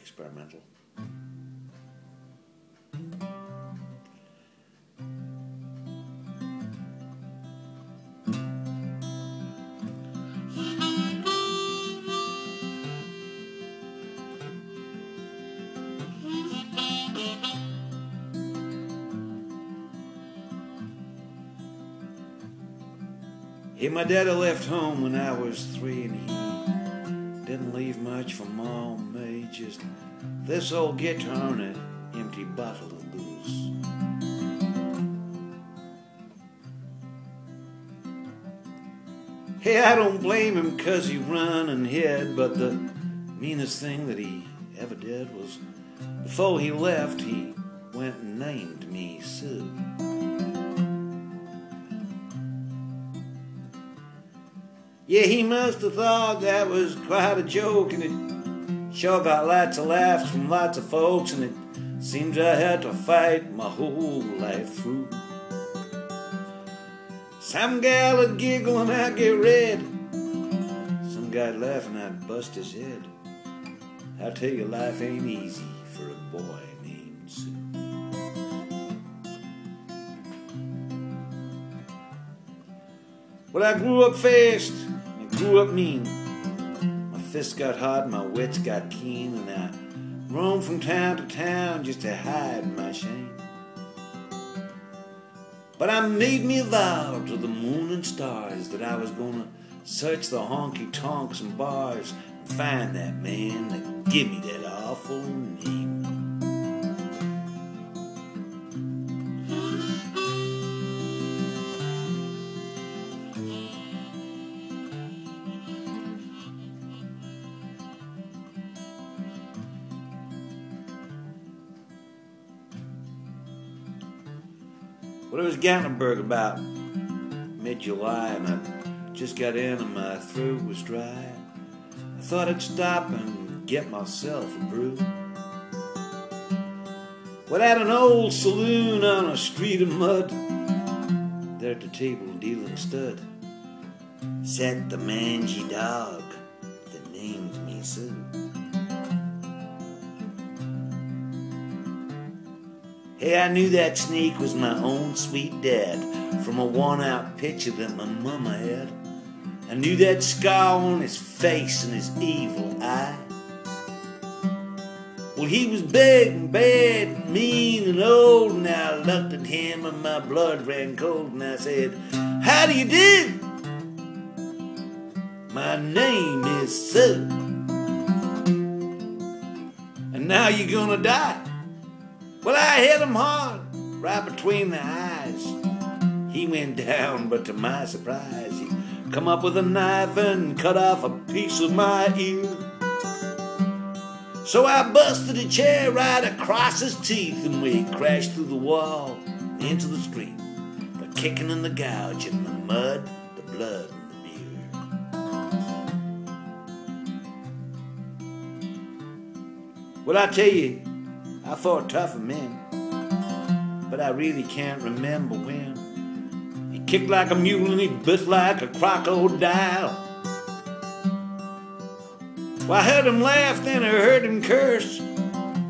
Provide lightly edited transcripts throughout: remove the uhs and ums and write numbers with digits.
experimental. Hey, my daddy left home when I was 3, and he didn't leave much for Mom and me, just this old guitar and an empty bottle of booze. Hey, I don't blame him 'cause he run and hid, but the meanest thing that he ever did was before he left, he went and named me Sue. Yeah, he must have thought that was quite a joke, and it sure got lots of laughs from lots of folks, and it seems I had to fight my whole life through. Some gal would giggle and I'd get red. Some guy'd laugh and I'd bust his head. I tell you, life ain't easy for a boy named Sue. Well, I grew up fast. Grew up mean. My fists got hot, my wits got keen, and I roamed from town to town just to hide my shame. But I made me a vow to the moon and stars that I was gonna search the honky-tonks and bars and find that man that give me that awful name. Well, it was Gatlinburg about mid-July, and I just got in and my throat was dry. I thought I'd stop and get myself a brew. Well, at an old saloon on a street of mud, there at the table dealing stud, sat the mangy dog that named me Sue. Hey, I knew that snake was my own sweet dad from a worn-out picture that my mama had. I knew that scar on his face and his evil eye. Well, he was big and bad and mean and old, and I looked at him and my blood ran cold, and I said, "How do you do? My name is Sue. And now you're gonna die." Well, I hit him hard, right between the eyes. He went down, but to my surprise, he come up with a knife and cut off a piece of my ear. So I busted a chair right across his teeth, and we crashed through the wall into the street, the kicking and the gouging, the mud, the blood, and the beer. Well, I tell you, I fought tougher men, but I really can't remember when. He kicked like a mule and he bit like a crocodile. Well, I heard him laugh, then I heard him curse.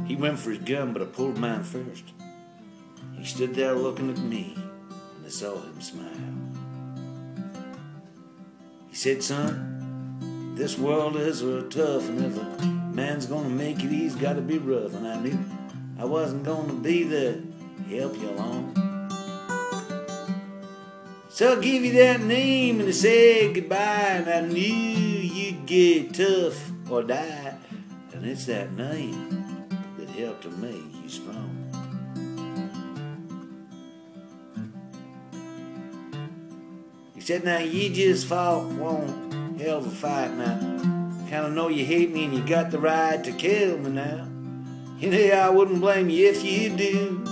He went for his gun, but I pulled mine first. He stood there looking at me, and I saw him smile. He said, "Son, this world is tough, and if a man's gonna make it, he's gotta be rough." And I knew I wasn't gonna be there to help you along. So I'll give you that name and I said goodbye, and I knew you'd get tough or die, and it's that name that helped to make you strong. He said, "Now you just fought one hell of a fight, and I kinda know you hate me and you got the right to kill me now. You know, I wouldn't blame you if you do.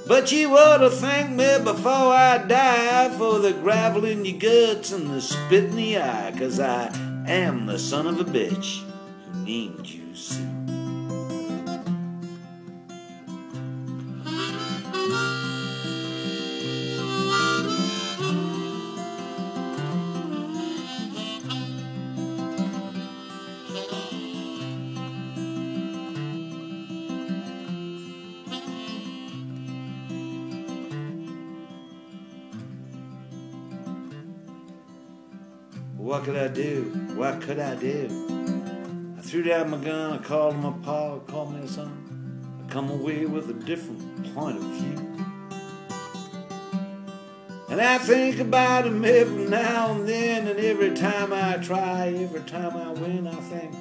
But you ought to thank me before I die for the gravel in your guts and the spit in the eye, 'cause I am the son of a bitch who named you Sue." What could I do? What could I do? I threw down my gun, I called him my pa, I called me a son. I come away with a different point of view. And I think about him every now and then, and every time I try, every time I win, I think,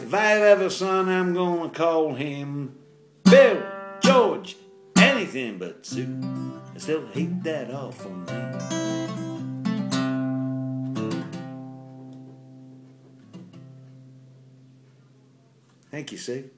if I have a son, I'm gonna call him Bill, George, anything but Sue. I still hate that awful name. Thank you, Sue.